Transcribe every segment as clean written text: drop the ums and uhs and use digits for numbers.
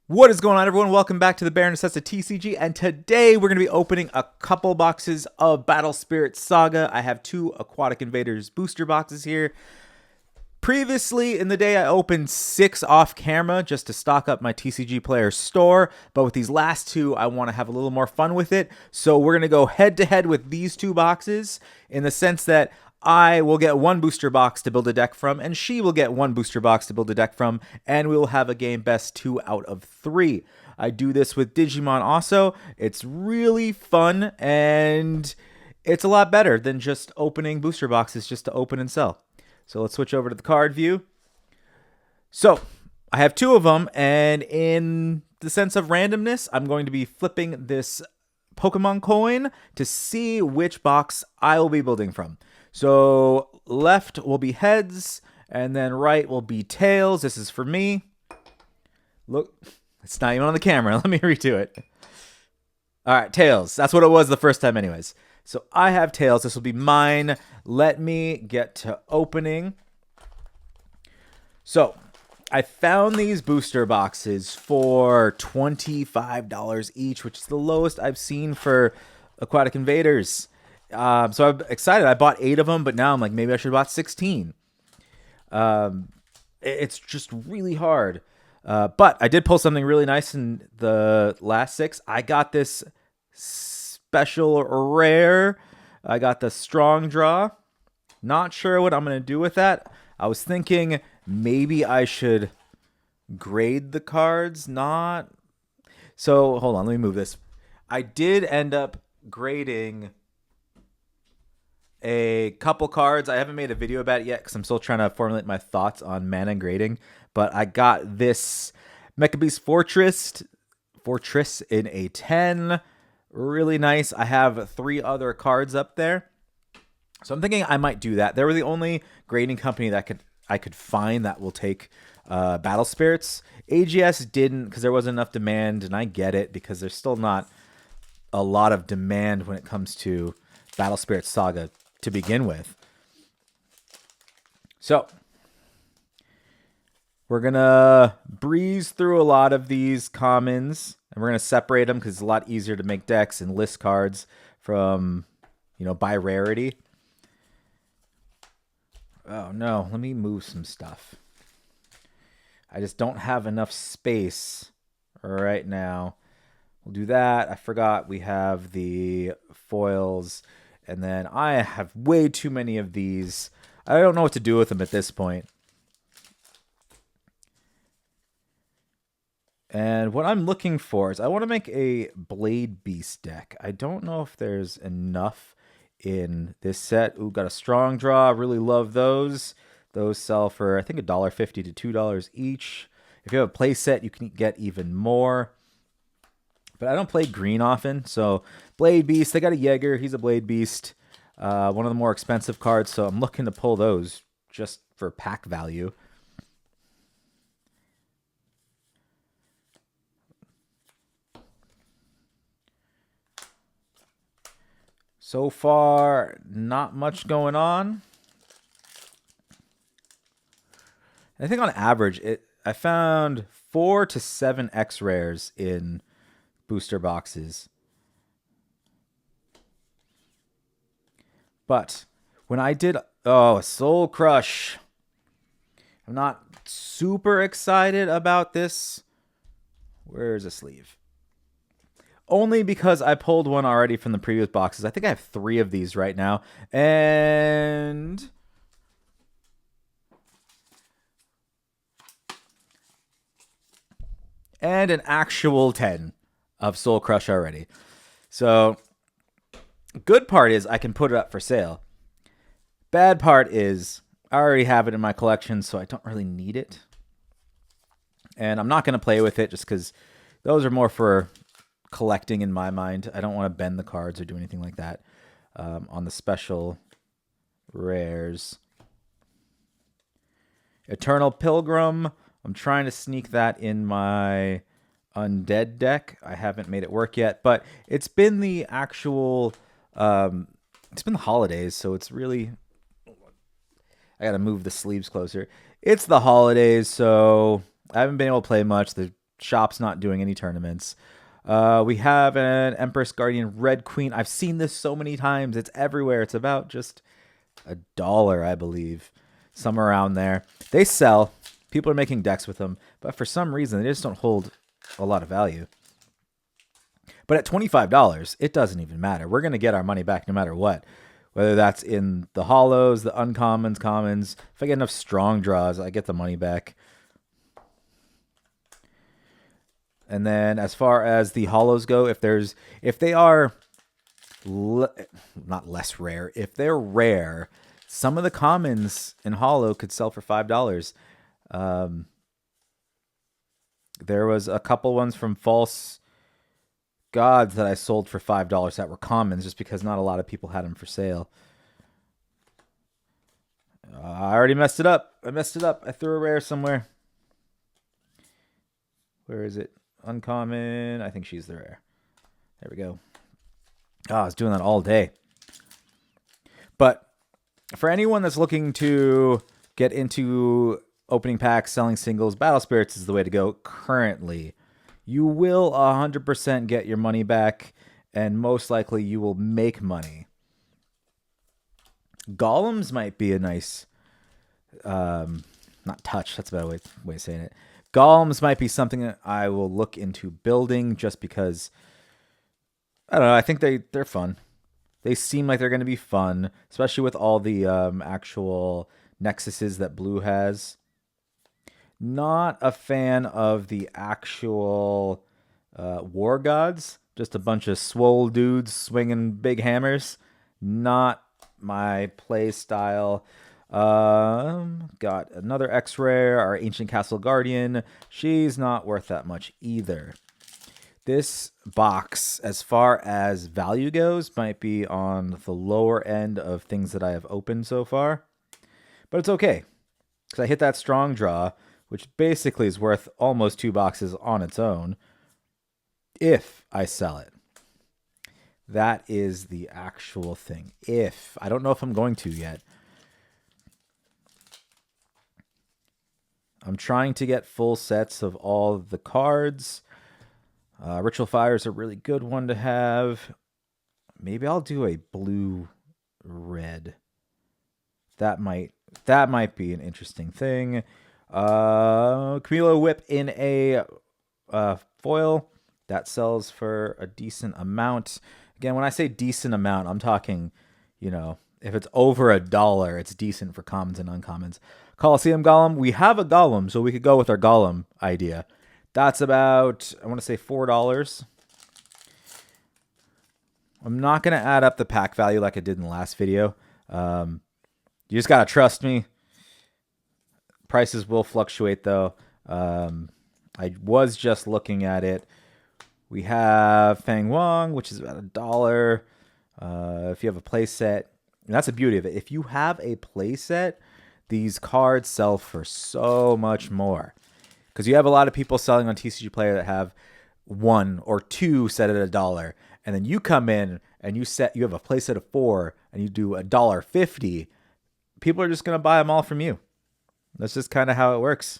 What is going on, everyone? Welcome back to the Bear NecessiTCG, and today we're going to be opening a couple boxes of Battle Spirit Saga. I have two Aquatic Invaders booster boxes here. Previously in the day, I opened 6 off camera just to stock up my TCG Player store, but with these last two, I want to have a little more fun with it. So we're going to go head to head with these two boxes in the sense that I will get one booster box to build a deck from, and she will get one booster box to build a deck from, and we will have a game best 2 out of 3. I do this with Digimon also. It's really fun, and it's a lot better than just opening booster boxes just to open and sell. So let's switch over to the card view. So I have 2 of them, and in the sense of randomness, I'm going to be flipping this Pokemon coin to see which box I will be building from. So left will be heads, and then right will be tails. This is for me. Look, it's not even on the camera. Let me redo it. All right, tails. That's what it was the first time anyways. So I have tails. This will be mine. Let me get to opening. So I found these booster boxes for $25 each, which is the lowest I've seen for Aquatic Invaders. So I'm excited. I bought 8 of them, but now I'm like, maybe I should have bought 16. It's just really hard. But I did pull something really nice in the last 6. I got this special rare. I got the strong draw. Not sure what I'm going to do with that. I was thinking maybe I should grade the cards. Not. So hold on. Let me move this. I did end up grading a couple cards. I haven't made a video about it yet because I'm still trying to formulate my thoughts on mana grading. But I got this Mecha Beast Fortress in a 10. Really nice. I have 3 other cards up there. So I'm thinking I might do that. They were the only grading company that I could find that will take Battle Spirits. AGS didn't because there wasn't enough demand, and I get it because there's still not a lot of demand when it comes to Battle Spirit Saga to begin with. So we're going to breeze through a lot of these commons, and we're going to separate them because it's a lot easier to make decks and list cards from, by rarity. Oh, no. Let me move some stuff. I just don't have enough space right now. We'll do that. I forgot we have the foils, and then I have way too many of these. I don't know what to do with them at this point. And what I'm looking for is I want to make a Blade Beast deck. I don't know if there's enough in this set. Ooh, got a strong draw. Really love those. Those sell for, I think, $1.50 to $2 each. If you have a play set, you can get even more. But I don't play green often, so Blade Beast. They got a Jaeger. He's a Blade Beast. One of the more expensive cards, so I'm looking to pull those just for pack value. So far, not much going on. I think on average, I found 4 to 7 X rares in booster boxes. But when I did, Soul Crush. I'm not super excited about this. Where's the sleeve? Only because I pulled one already from the previous boxes. I think I have 3 of these right now. And an actual 10 of Soul Crush already. So, good part is I can put it up for sale. Bad part is I already have it in my collection, so I don't really need it. And I'm not going to play with it just because those are more for collecting in my mind. I don't want to bend the cards or do anything like that. On the special rares, Eternal Pilgrim. I'm trying to sneak that in my undead deck. I haven't made it work yet, but it's been the actual it's been the holidays, so it's really, I gotta move the sleeves closer. It's the holidays, so I haven't been able to play much. The shop's not doing any tournaments. We have an Empress Guardian Red Queen. I've seen this so many times. It's everywhere. It's about just $1, I believe. Somewhere around there. They sell. People are making decks with them. But for some reason, they just don't hold a lot of value. But at $25, it doesn't even matter. We're going to get our money back no matter what. Whether that's in the holos, the uncommons, commons. If I get enough strong draws, I get the money back. And then as far as the holos go, if they are not less rare, if they're rare, some of the commons in holo could sell for $5. There was a couple ones from False Gods that I sold for $5 that were commons just because not a lot of people had them for sale. I already messed it up. I threw a rare somewhere. Where is it? Uncommon. I think she's the rare. There we go. Oh, I was doing that all day. But for anyone that's looking to get into opening packs, selling singles, Battle Spirits is the way to go currently. You will 100% get your money back, and most likely you will make money. Golems might be a nice... not touch, that's a better way of saying it. Golems might be something that I will look into building just because, I don't know, I think they're fun. They seem like they're going to be fun, especially with all the actual nexuses that Blue has. Not a fan of the actual War Gods. Just a bunch of swole dudes swinging big hammers. Not my play style. Got another X-Rare, our Ancient Castle Guardian. She's not worth that much either. This box, as far as value goes, might be on the lower end of things that I have opened so far. But it's okay, because I hit that strong draw, which basically is worth almost 2 boxes on its own, if I sell it. That is the actual thing. If. I don't know if I'm going to yet. I'm trying to get full sets of all the cards. Ritual Fire is a really good one to have. Maybe I'll do a blue-red. That might be an interesting thing. Camilo Whip in a foil. That sells for a decent amount. Again, when I say decent amount, I'm talking, if it's over $1, it's decent for commons and uncommons. Colosseum Golem. We have a Golem, so we could go with our Golem idea. That's about, I want to say $4. I'm not going to add up the pack value like I did in the last video. You just got to trust me. Prices will fluctuate, though. I was just looking at it. We have Fang Wong, which is about $1. If you have a play set, and that's the beauty of it. If you have a play set, these cards sell for so much more. Because you have a lot of people selling on TCG Player that have 1 or 2 set at $1. And then you come in and you have a play set of 4 and you do $1.50. People are just going to buy them all from you. That's just kind of how it works.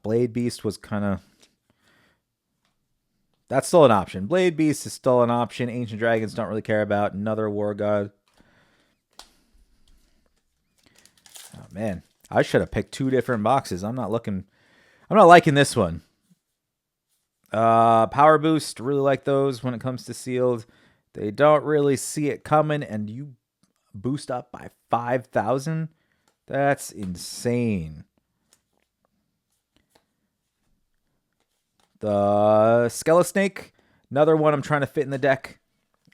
Blade Beast was kind of... That's still an option. Blade Beast is still an option. Ancient Dragons don't really care about. Another War God. Oh, man. I should have picked 2 different boxes. I'm not liking this one. Power Boost. Really like those when it comes to sealed. They don't really see it coming, and you boost up by 5,000? That's insane. The Skeletsnake, another one I'm trying to fit in the deck.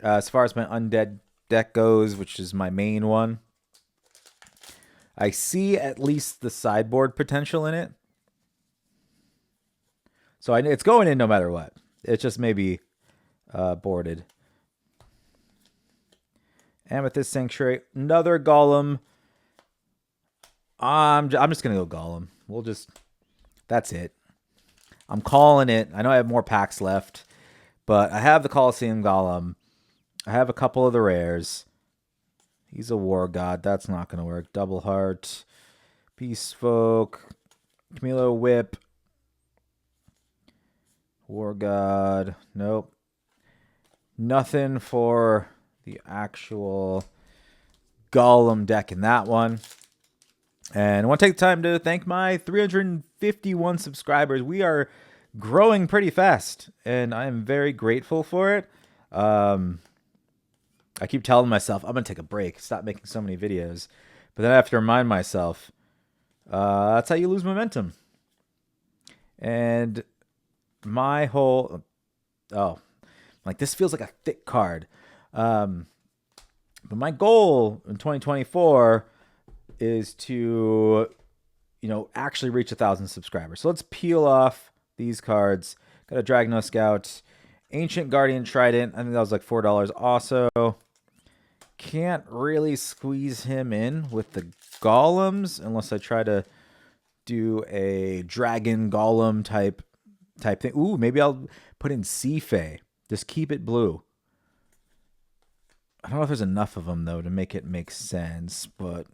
As far as my undead deck goes, which is my main one. I see at least the sideboard potential in it. So it's going in no matter what. It's just maybe boarded. Amethyst Sanctuary, another Golem. I'm just going to go Golem. That's it. I'm calling it. I know I have more packs left, but I have the Colosseum Golem. I have a couple of the rares. He's a War God. That's not going to work. Double Heart. Beast Folk, Camilo Whip, War God. Nope. Nothing for the actual Golem deck in that one. And I want to take the time to thank my 351 subscribers. We are growing pretty fast, and I am very grateful for it. I keep telling myself, I'm going to take a break, stop making so many videos. But then I have to remind myself, that's how you lose momentum. And my whole... Oh, like this feels like a thick card. But my goal in 2024 is to, actually reach 1,000 subscribers. So let's peel off these cards. Got a Dragno Scout, Ancient Guardian Trident. I think that was like $4 also. Can't really squeeze him in with the golems unless I try to do a dragon golem type thing. Ooh, maybe I'll put in Seafey. Just keep it blue. I don't know if there's enough of them though to make it make sense, but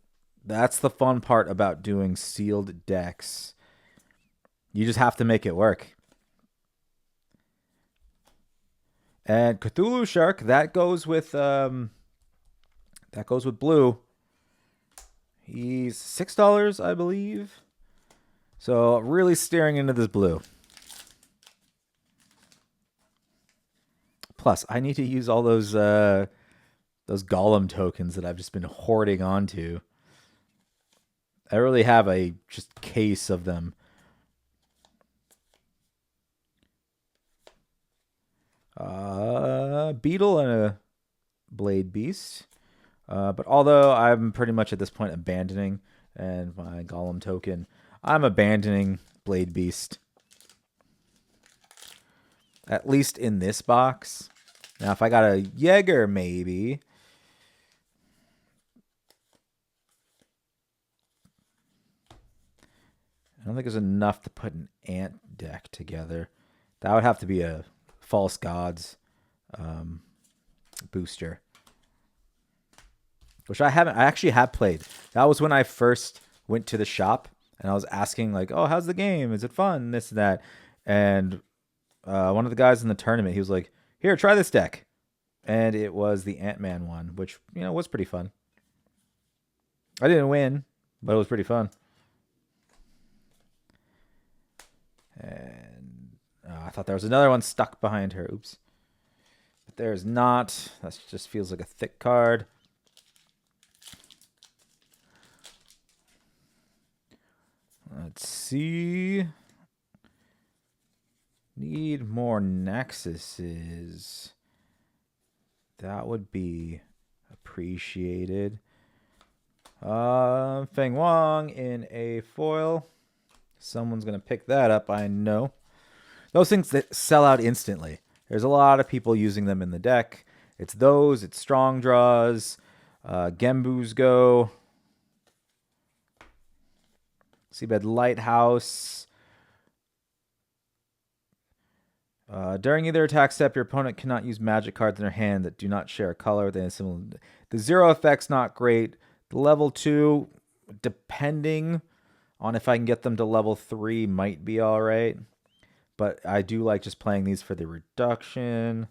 that's the fun part about doing sealed decks. You just have to make it work. And Cthulhu Shark, that goes with blue. He's $6, I believe. So really staring into this blue. Plus, I need to use all those golem tokens that I've just been hoarding onto. I really have a just case of them. Beetle and a Blade Beast. But although I'm pretty much at this point abandoning and my golem token, I'm abandoning Blade Beast. At least in this box. Now, if I got a Jaeger, maybe. I don't think there's enough to put an ant deck together. That would have to be a False Gods booster. Which I actually have played. That was when I first went to the shop and I was asking like, oh, how's the game? Is it fun? This and that. And one of the guys in the tournament, he was like, here, try this deck. And it was the Ant-Man one, which, was pretty fun. I didn't win, but it was pretty fun. And I thought there was another one stuck behind her. Oops. But there's not. That just feels like a thick card. Let's see. Need more Nexuses. That would be appreciated. Feng Wang in a foil. Someone's going to pick that up, I know. Those things that sell out instantly. There's a lot of people using them in the deck. It's those, it's strong draws. Gembu's go. Seabed Lighthouse. During either attack step, your opponent cannot use magic cards in their hand that do not share a color with any similar. The 0 effect's not great. The level 2, depending on if I can get them to level 3, might be all right. But I do like just playing these for the reduction.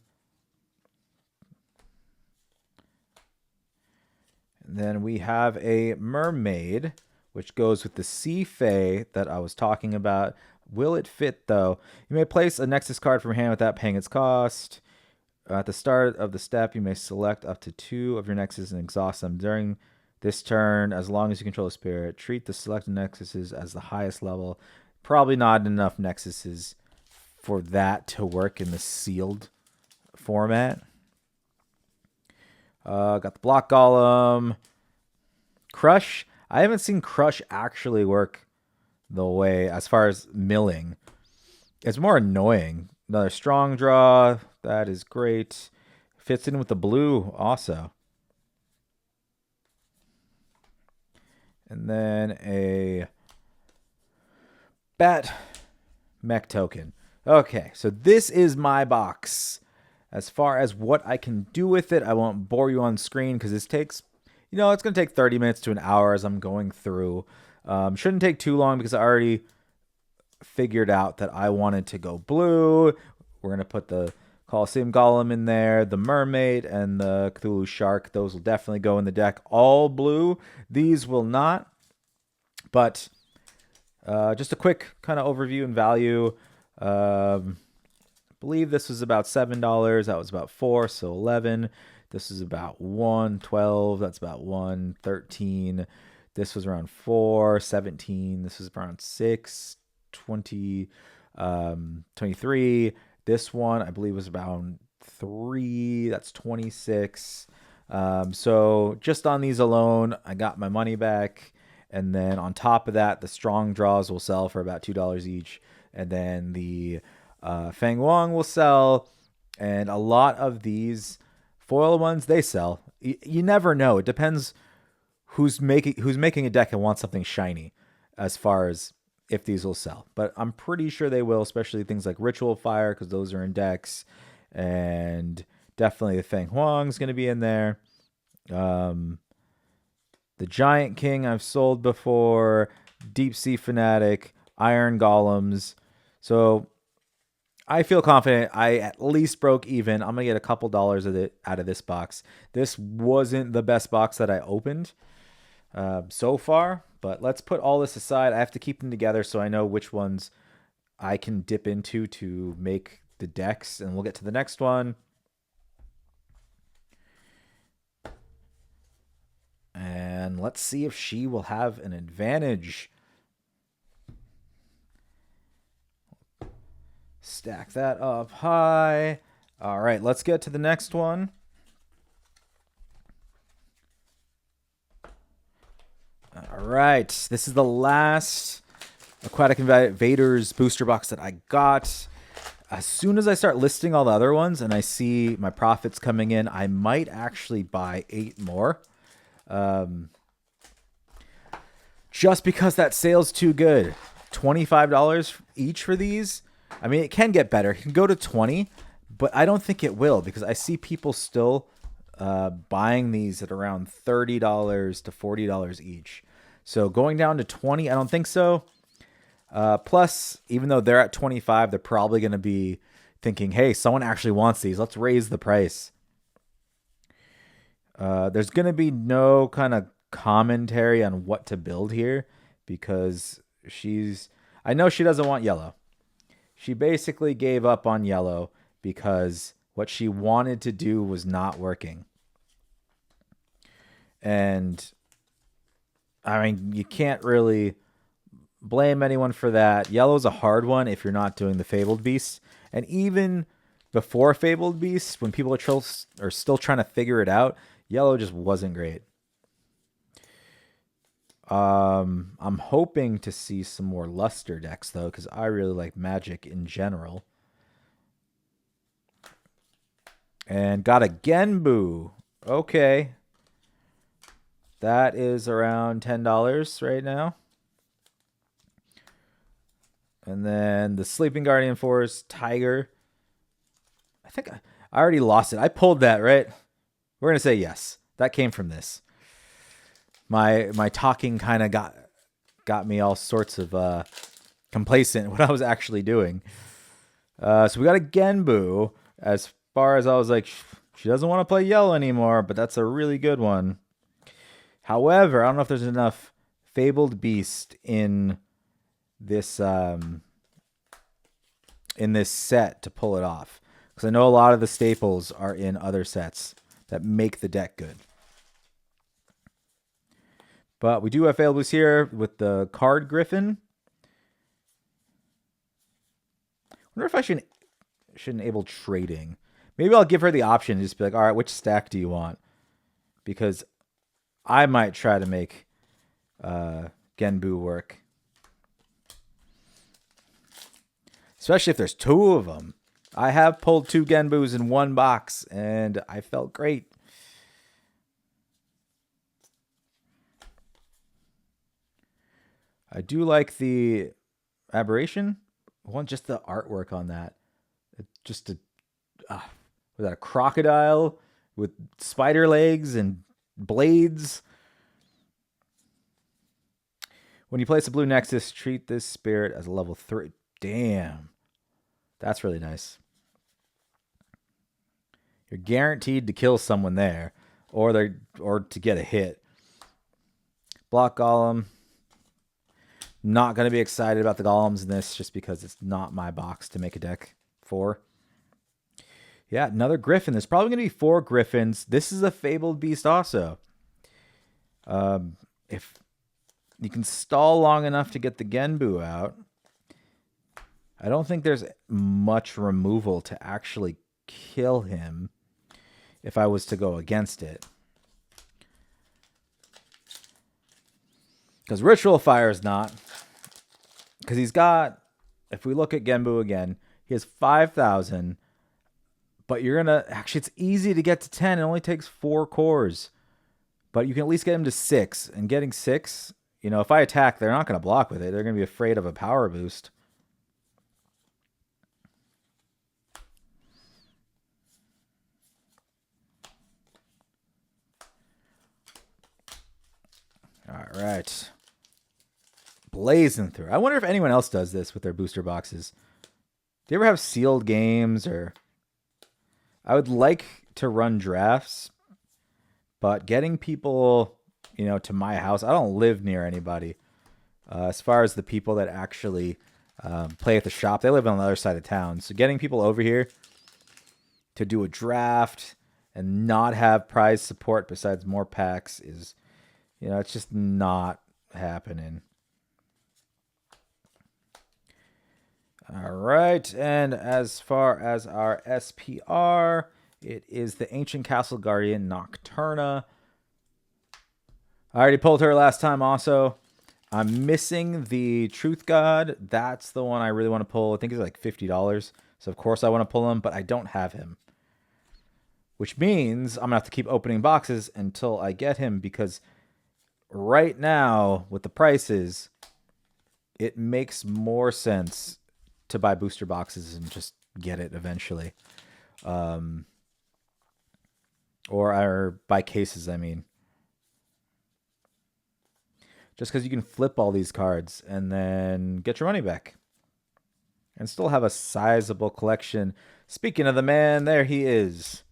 And then we have a Mermaid, which goes with the Sea Fae that I was talking about. Will it fit, though? You may place a Nexus card from your hand without paying its cost. At the start of the step, you may select up to 2 of your Nexuses and exhaust them. During this turn, as long as you control a spirit, treat the selected Nexuses as the highest level. Probably not enough Nexuses for that to work in the sealed format. Got the Block Golem. Crush. I haven't seen Crush actually work the way, as far as milling. It's more annoying. Another strong draw. That is great. Fits in with the blue also. And then a Bat Mech token. Okay, so this is my box. As far as what I can do with it, I won't bore you on screen because this takes, it's going to take 30 minutes to an hour as I'm going through. Shouldn't take too long because I already figured out that I wanted to go blue. We're going to put the Colosseum Golem in there, the Mermaid, and the Cthulhu Shark. Those will definitely go in the deck. All blue. These will not. But just a quick kind of overview and value. I believe this was about $7. That was about $4, so 11. This is about 112. That's about 113. This was around 417. This was around 6, 20, 23. This one, I believe, was about 3. That's 26. So just on these alone, I got my money back. And then on top of that, the strong draws will sell for about $2 each. And then the Feng Wong will sell. And a lot of these foil ones, they sell. You never know. It depends who's making a deck and wants something shiny as far as if these will sell. But I'm pretty sure they will, especially things like Ritual Fire, because those are in decks. And definitely the Feng Huang's going to be in there. The Giant King I've sold before. Deep Sea Fanatic. Iron Golems. So I feel confident I at least broke even. I'm going to get a couple dollars out of this box. This wasn't the best box that I opened so far, but let's put all this aside. I have to keep them together so I know which ones I can dip into to make the decks, and we'll get to the next one. And let's see if she will have an advantage. Stack that up high. All right, let's get to the next one. All right, this is the last Aquatic Invaders booster box that I got. As soon as I start listing all the other ones and I see my profits coming in, I might actually buy 8 more. Just because that sale's too good. $25 each for these. I mean, it can get better. It can go to 20, but I don't think it will because I see people still buying these at around $30 to $40 each. So going down to 20, I don't think so. Plus, even though they're at 25, they're probably going to be thinking, hey, someone actually wants these. Let's raise the price. There's going to be no kind of commentary on what to build here because I know she doesn't want yellow. She basically gave up on yellow because what she wanted to do was not working. And I mean, you can't really blame anyone for that. Yellow's a hard one if you're not doing the Fabled Beast. And even before Fabled Beast, when people are still trying to figure it out, yellow just wasn't great. I'm hoping to see some more luster decks, though, because I really like Magic in general. And got a Genbu. Okay. That is around $10 right now. And then the Sleeping Guardian Force, Tiger. I think I already lost it. I pulled that, right? We're going to say yes. That came from this. My talking kind of got me all sorts of complacent what I was actually doing. So we got a Genbu. As far as I was like, she doesn't want to play yellow anymore, but that's a really good one. However, I don't know if there's enough Fabled Beast in this set to pull it off. Because I know a lot of the staples are in other sets that make the deck good. But we do have Fabled Beast here with the Card Griffin. I wonder if I should enable trading. Maybe I'll give her the option to just be like, all right, which stack do you want? Because I might try to make Genbu work. Especially if there's 2 of them. I have pulled 2 Genbus in one box, and I felt great. I do like the Aberration. I want just the artwork on that. Was that a crocodile with spider legs and blades? When you place a blue Nexus, treat this spirit as a level 3. Damn. That's really nice. You're guaranteed to kill someone there, or to get a hit. Block Golem. Not going to be excited about the Golems in this just because it's not my box to make a deck for. Yeah, another Griffin. There's probably going to be 4 Griffins. This is a Fabled Beast also. If you can stall long enough to get the Genbu out, I don't think there's much removal to actually kill him if I was to go against it. Because Ritual Fire is not. Because he's got, if we look at Genbu again, he has 5,000. But you're going to, actually it's easy to get to 10. It only takes 4 cores. But you can at least get him to 6. And getting 6, you know, if I attack, they're not going to block with it. They're going to be afraid of a power boost. All right. Blazing through. I wonder if anyone else does this with their booster boxes. Do you ever have sealed games? Or I would like to run drafts, but getting people, you know, to my house, I don't live near anybody. As far as the people that actually play at the shop, they live on the other side of town. So getting people over here to do a draft and not have prize support besides more packs is, you know, it's just not happening. All right, and as far as our SPR, it is the Ancient Castle Guardian Nocturna. I already pulled her last time also. I'm missing the Truth God. That's the one I really want to pull. I think it's like $50. So, of course, I want to pull him, but I don't have him. Which means I'm going to have to keep opening boxes until I get him, because right now, with the prices, it makes more sense to buy booster boxes and just get it eventually. Or buy cases, I mean. Just because you can flip all these cards and then get your money back. And still have a sizable collection. Speaking of the man, there he is.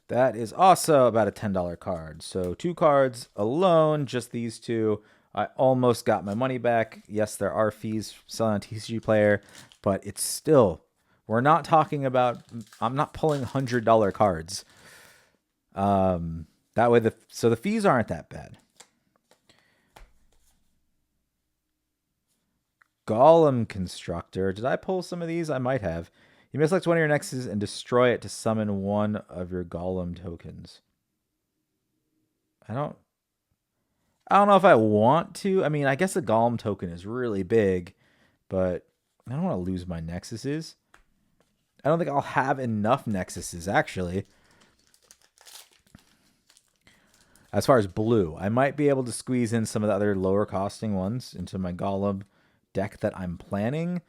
That is also about a $10 card. So 2 cards alone, just these 2. I almost got my money back. Yes, there are fees selling on TCG Player, but it's still, we're not talking about, I'm not pulling $100 cards. That way, so the fees aren't that bad. Golem Constructor. Did I pull some of these? I might have. You may select one of your nexuses and destroy it to summon one of your Golem tokens. I don't know if I want to. I mean, I guess the Golem token is really big, but I don't want to lose my Nexuses. I don't think I'll have enough Nexuses, actually. As far as blue, I might be able to squeeze in some of the other lower costing ones into my Golem deck that I'm planning.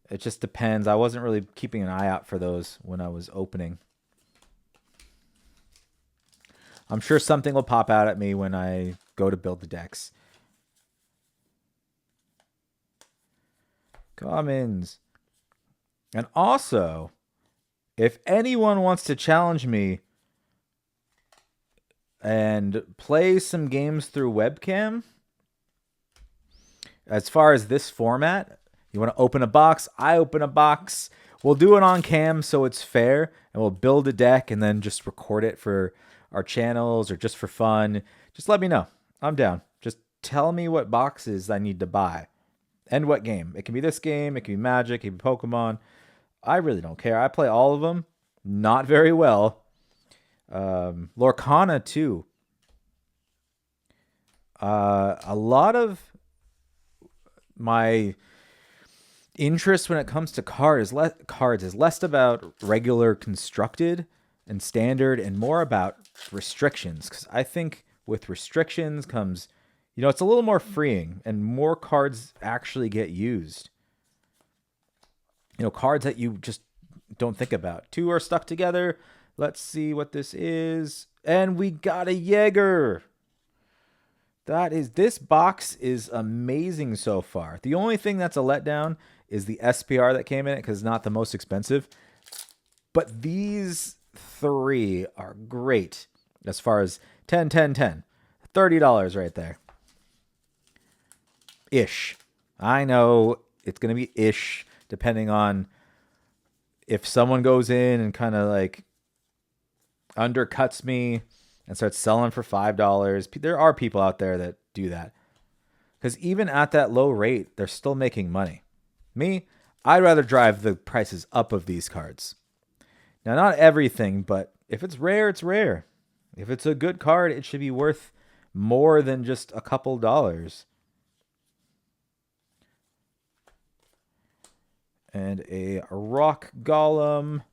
It just depends. I wasn't really keeping an eye out for those when I was opening. I'm sure something will pop out at me when I go to build the decks. Commons. And also, if anyone wants to challenge me and play some games through webcam, as far as this format, you want to open a box, I open a box. We'll do it on cam so it's fair, and we'll build a deck and then just record it for our channels or just for fun. Just let me know. I'm down. Just tell me what boxes I need to buy and what game. It can be this game. It can be Magic. It can be Pokemon. I really don't care. I play all of them. Not very well. Lorcana too. A lot of my interest when it comes to cards is less about regular constructed and standard and more about restrictions, because I think with restrictions comes, you know, it's a little more freeing and more cards actually get used. You know, cards that you just don't think about. 2 are stuck together. Let's see what this is. And we got a Jaeger. This box is amazing so far. The only thing that's a letdown is the SPR that came in it because it's not the most expensive. But these three are great as far as 10, 10, 10. $30 right there. Ish. I know it's going to be ish depending on if someone goes in and kind of like undercuts me and starts selling for $5. There are people out there that do that. Because even at that low rate, they're still making money. Me, I'd rather drive the prices up of these cards. Now, not everything, but if it's rare, it's rare. If it's a good card, it should be worth more than just a couple dollars. And a rock golem.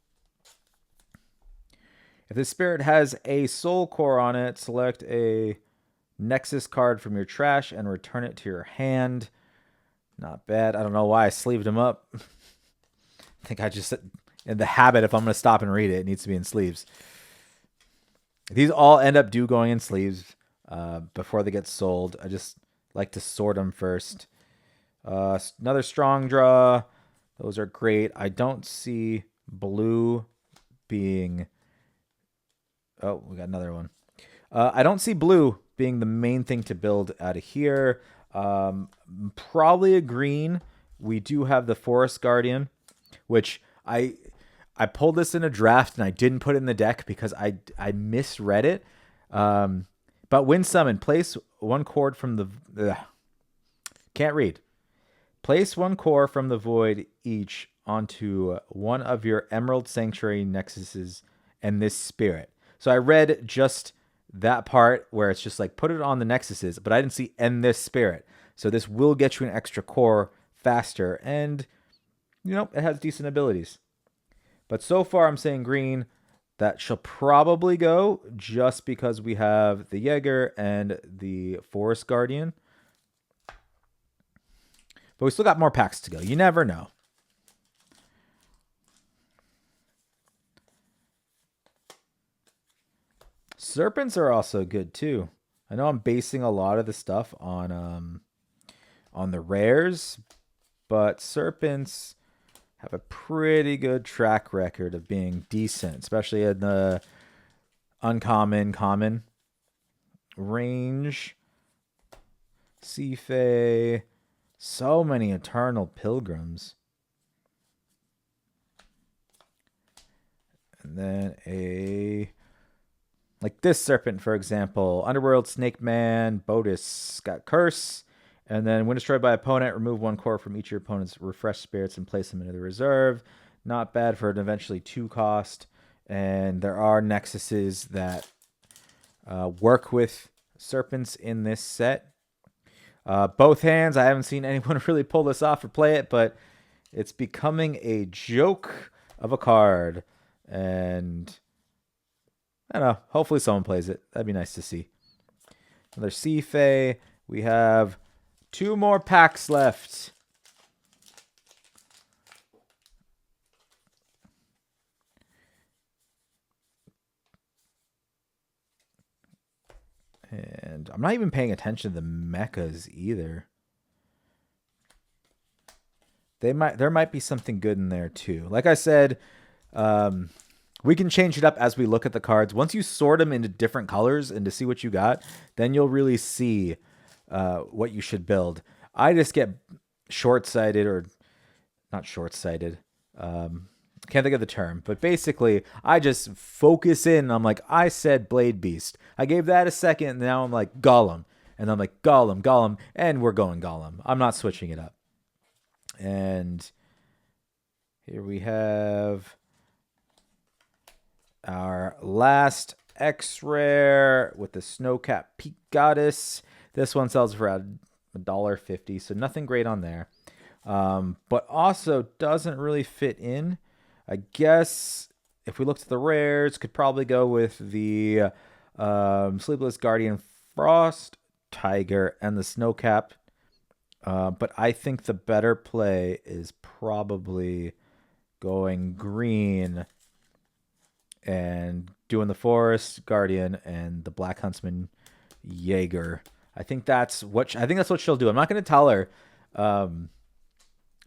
If the spirit has a soul core on it, select a Nexus card from your trash and return it to your hand. Not bad. I don't know why I sleeved him up. I think I just, in the habit, if I'm going to stop and read it, it needs to be in sleeves. These all end up going in sleeves before they get sold. I just like to sort them first. Another strong draw. Those are great. I don't see blue being... Oh, we got another one. I don't see blue being the main thing to build out of here. Probably a green. We do have the Forest Guardian, which I pulled this in a draft and I didn't put it in the deck because I misread it. But when summoned, place one cord from the... can't read. Place one core from the void each onto one of your Emerald Sanctuary Nexuses and this spirit. So I read just that part where it's just like put it on the Nexuses, but I didn't see end this spirit. So this will get you an extra core faster, and you know, it has decent abilities. But so far I'm saying green. That shall probably go just because we have the Jaeger and the Forest Guardian. But we still got more packs to go. You never know. Serpents are also good too. I know I'm basing a lot of the stuff on the rares, but serpents have a pretty good track record of being decent, especially in the uncommon, common range. Seafay. So many Eternal Pilgrims. And then like this Serpent, for example. Underworld, Snake Man, Bodis got Curse. And then when destroyed by opponent, remove one core from each of your opponent's refreshed spirits and place them into the reserve. Not bad for an eventually 2 cost. And there are Nexuses that work with Serpents in this set. Both hands, I haven't seen anyone really pull this off or play it, but it's becoming a joke of a card. And I don't know, hopefully someone plays it. That'd be nice to see. Another Seafay. We have 2 more packs left. And I'm not even paying attention to the mechas either. There might be something good in there too. Like I said, we can change it up as we look at the cards. Once you sort them into different colors and to see what you got, then you'll really see what you should build. I just get short-sighted, or not short-sighted. Can't think of the term, but basically I just focus in. I'm like, I said Blade Beast. I gave that a second, and now I'm like Golem. And I'm like Golem, and we're going Golem. I'm not switching it up. And here we have our last X-Rare with the Snowcap Peak Goddess. This one sells for $1.50, so nothing great on there. But also doesn't really fit in. I guess if we looked at the rares, could probably go with the Sleepless Guardian Frost Tiger and the Snowcap. But I think the better play is probably going green and doing the Forest Guardian and the Black Huntsman Jaeger. I think that's what she'll do. I'm not going to tell her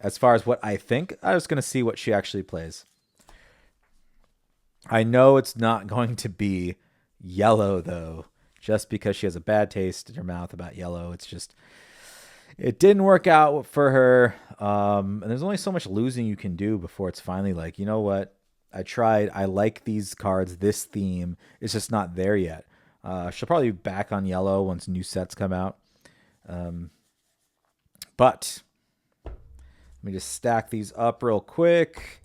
as far as what I think. I'm just going to see what she actually plays. I know it's not going to be yellow, though, just because she has a bad taste in her mouth about yellow. It's just, it didn't work out for her. And there's only so much losing you can do before it's finally like, you know what? I tried. I like these cards. This theme is just not there yet. She'll probably be back on yellow once new sets come out. But let me just stack these up real quick.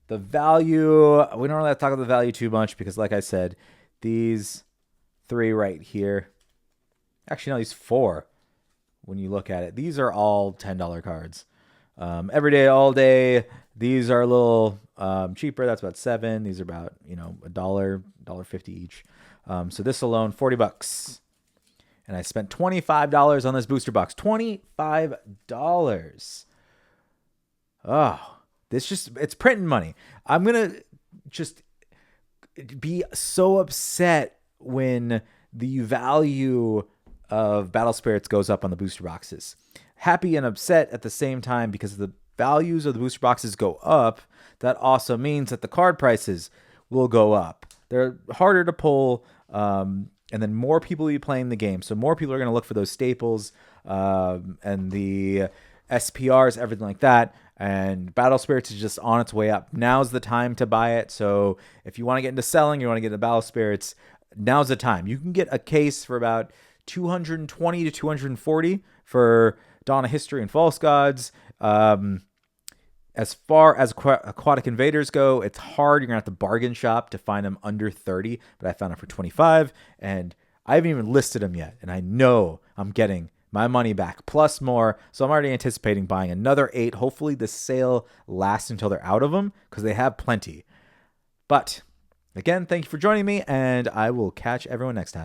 The value, we don't really have to talk about the value too much because, like I said, these 3 right here, actually, no, these 4, when you look at it, these are all $10 cards. Every day, all day, these are a little cheaper. That's about 7. These are about, $1.50 each. So this alone, $40. And I spent $25 on this booster box. $25. Oh. It's printing money. I'm going to just be so upset when the value of Battle Spirits goes up on the booster boxes. Happy and upset at the same time because the values of the booster boxes go up. That also means that the card prices will go up. They're harder to pull, and then more people will be playing the game. So more people are going to look for those staples and the SPRs, everything like that. And Battle Spirits is just on its way up. Now's the time to buy it. So if you want to get into selling, you want to get into Battle Spirits, now's the time. You can get a case for about $220 to $240 for Dawn of History and False Gods. As far as Aquatic Invaders go, it's hard. You're going to have to bargain shop to find them under 30, but I found them for 25, and I haven't even listed them yet, and I know I'm getting my money back plus more. So I'm already anticipating buying another 8. Hopefully the sale lasts until they're out of them because they have plenty. But again, thank you for joining me, and I will catch everyone next time.